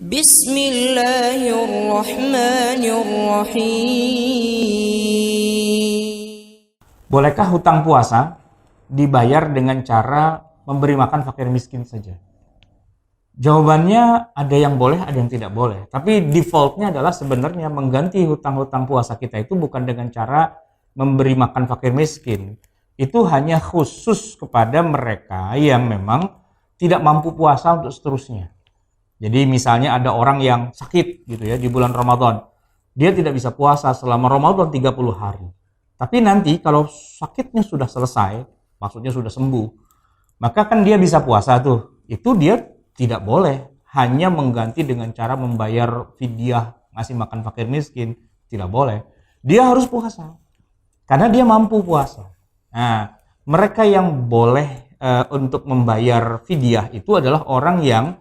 Bismillahirrahmanirrahim. Bolehkah hutang puasa dibayar dengan cara memberi makan fakir miskin saja? Jawabannya ada yang boleh, ada yang tidak boleh. Tapi defaultnya adalah sebenarnya mengganti hutang-hutang puasa kita itu bukan dengan cara memberi makan fakir miskin. Itu hanya khusus kepada mereka yang memang tidak mampu puasa untuk seterusnya. Jadi misalnya ada orang yang sakit gitu ya di bulan Ramadan. Dia tidak bisa puasa selama Ramadan 30 hari. Tapi nanti kalau sakitnya sudah selesai, maksudnya sudah sembuh, maka kan dia bisa puasa tuh. Itu dia tidak boleh hanya mengganti dengan cara membayar fidyah, ngasih makan fakir miskin. Tidak boleh. Dia harus puasa. Karena dia mampu puasa. Nah, mereka yang boleh untuk membayar fidyah itu adalah orang yang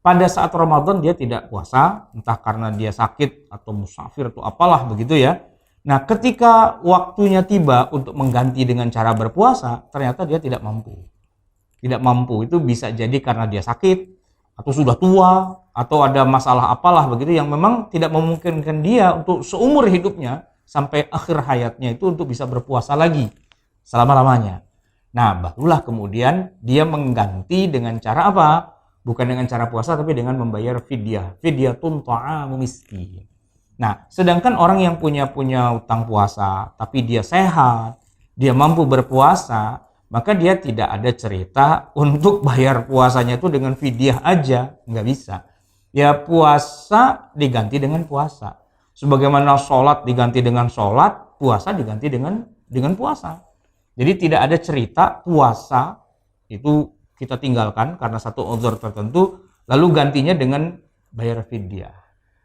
pada saat Ramadan dia tidak puasa, entah karena dia sakit atau musafir atau apalah begitu ya. Nah, ketika waktunya tiba untuk mengganti dengan cara berpuasa, ternyata dia tidak mampu. Tidak mampu itu bisa jadi karena dia sakit, atau sudah tua, atau ada masalah apalah begitu yang memang tidak memungkinkan dia untuk seumur hidupnya sampai akhir hayatnya itu untuk bisa berpuasa lagi selama-lamanya. Nah, barulah kemudian dia mengganti dengan cara apa? Bukan dengan cara puasa tapi dengan membayar fidyah. Fidyatun ta'amu miskin. Nah, sedangkan orang yang punya utang puasa tapi dia sehat, dia mampu berpuasa, maka dia tidak ada cerita untuk bayar puasanya itu dengan fidyah aja, nggak bisa. Ya puasa diganti dengan puasa. Sebagaimana sholat diganti dengan sholat, puasa diganti dengan puasa. Jadi tidak ada cerita puasa itu kita tinggalkan karena satu uzur tertentu, lalu gantinya dengan bayar fidyah.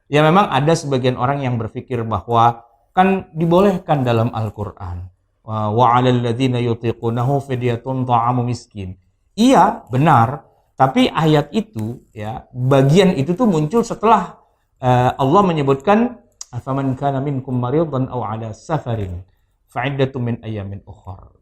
Ya memang ada sebagian orang yang berpikir bahwa kan dibolehkan dalam Al-Quran. Wa 'alal ladzina yutiqunahu fidyatun ta'amu miskin. Iya, benar. Tapi ayat itu, ya bagian itu tuh muncul setelah Allah menyebutkan afaman kana minkum maridan aw 'ala safarin fa'iddatun min ayyamin ukhra.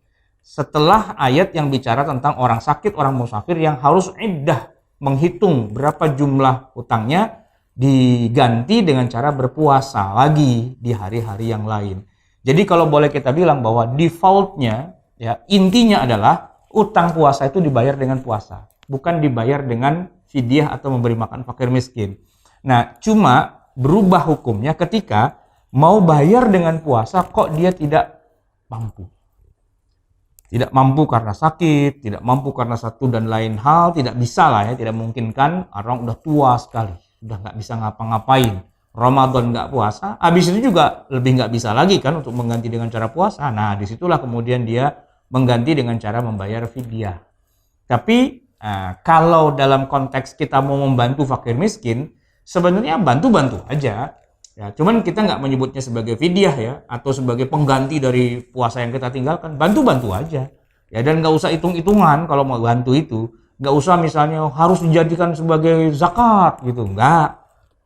Setelah ayat yang bicara tentang orang sakit, orang musafir yang harus iddah, menghitung berapa jumlah hutangnya, diganti dengan cara berpuasa lagi di hari-hari yang lain. Jadi kalau boleh kita bilang bahwa defaultnya, ya intinya adalah utang puasa itu dibayar dengan puasa, bukan dibayar dengan fidyah atau memberi makan fakir miskin. Nah, cuma berubah hukumnya ketika mau bayar dengan puasa kok dia tidak mampu. Tidak mampu karena sakit, tidak mampu karena satu dan lain hal, tidak bisa lah ya, tidak memungkinkan, orang udah tua sekali, udah nggak bisa ngapa-ngapain, Ramadan nggak puasa, habis itu juga lebih nggak bisa lagi kan untuk mengganti dengan cara puasa. Nah, disitulah kemudian dia mengganti dengan cara membayar fidyah. Tapi kalau dalam konteks kita mau membantu fakir miskin, sebenarnya bantu-bantu aja. Ya, cuman kita nggak menyebutnya sebagai fidyah ya, atau sebagai pengganti dari puasa yang kita tinggalkan. Bantu-bantu aja. Ya, dan nggak usah hitung-hitungan kalau mau bantu itu. Nggak usah misalnya harus dijadikan sebagai zakat gitu. Nggak.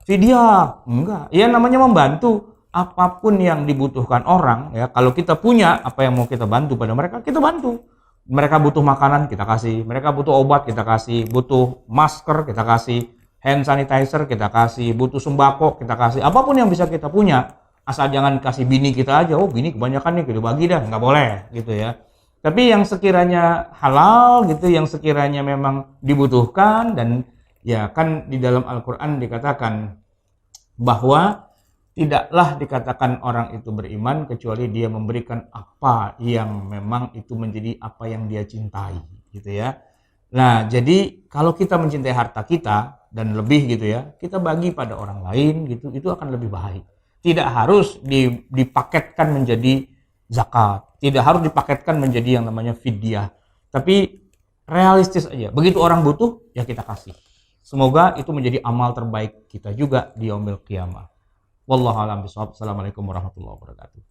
Fidyah. Enggak. Ya namanya membantu. Apapun yang dibutuhkan orang, ya kalau kita punya apa yang mau kita bantu pada mereka, kita bantu. Mereka butuh makanan, kita kasih. Mereka butuh obat, kita kasih. Butuh masker, kita kasih. Hand sanitizer kita kasih, butuh sembako kita kasih, apapun yang bisa kita punya, asal jangan kasih bini kita aja, oh bini kebanyakan nih kita bagi dah, nggak boleh gitu ya. Tapi yang sekiranya halal gitu, yang sekiranya memang dibutuhkan, dan ya kan di dalam Al-Quran dikatakan bahwa tidaklah dikatakan orang itu beriman kecuali dia memberikan apa yang memang itu menjadi apa yang dia cintai gitu ya. Nah, jadi kalau kita mencintai harta kita dan lebih gitu ya, kita bagi pada orang lain gitu, itu akan lebih baik. Tidak harus dipaketkan menjadi zakat, tidak harus dipaketkan menjadi yang namanya fidyah. Tapi realistis aja, begitu orang butuh, ya kita kasih. Semoga itu menjadi amal terbaik kita juga di yaumil qiyamah. Wallahu a'lam bishawab. Assalamualaikum warahmatullahi wabarakatuh.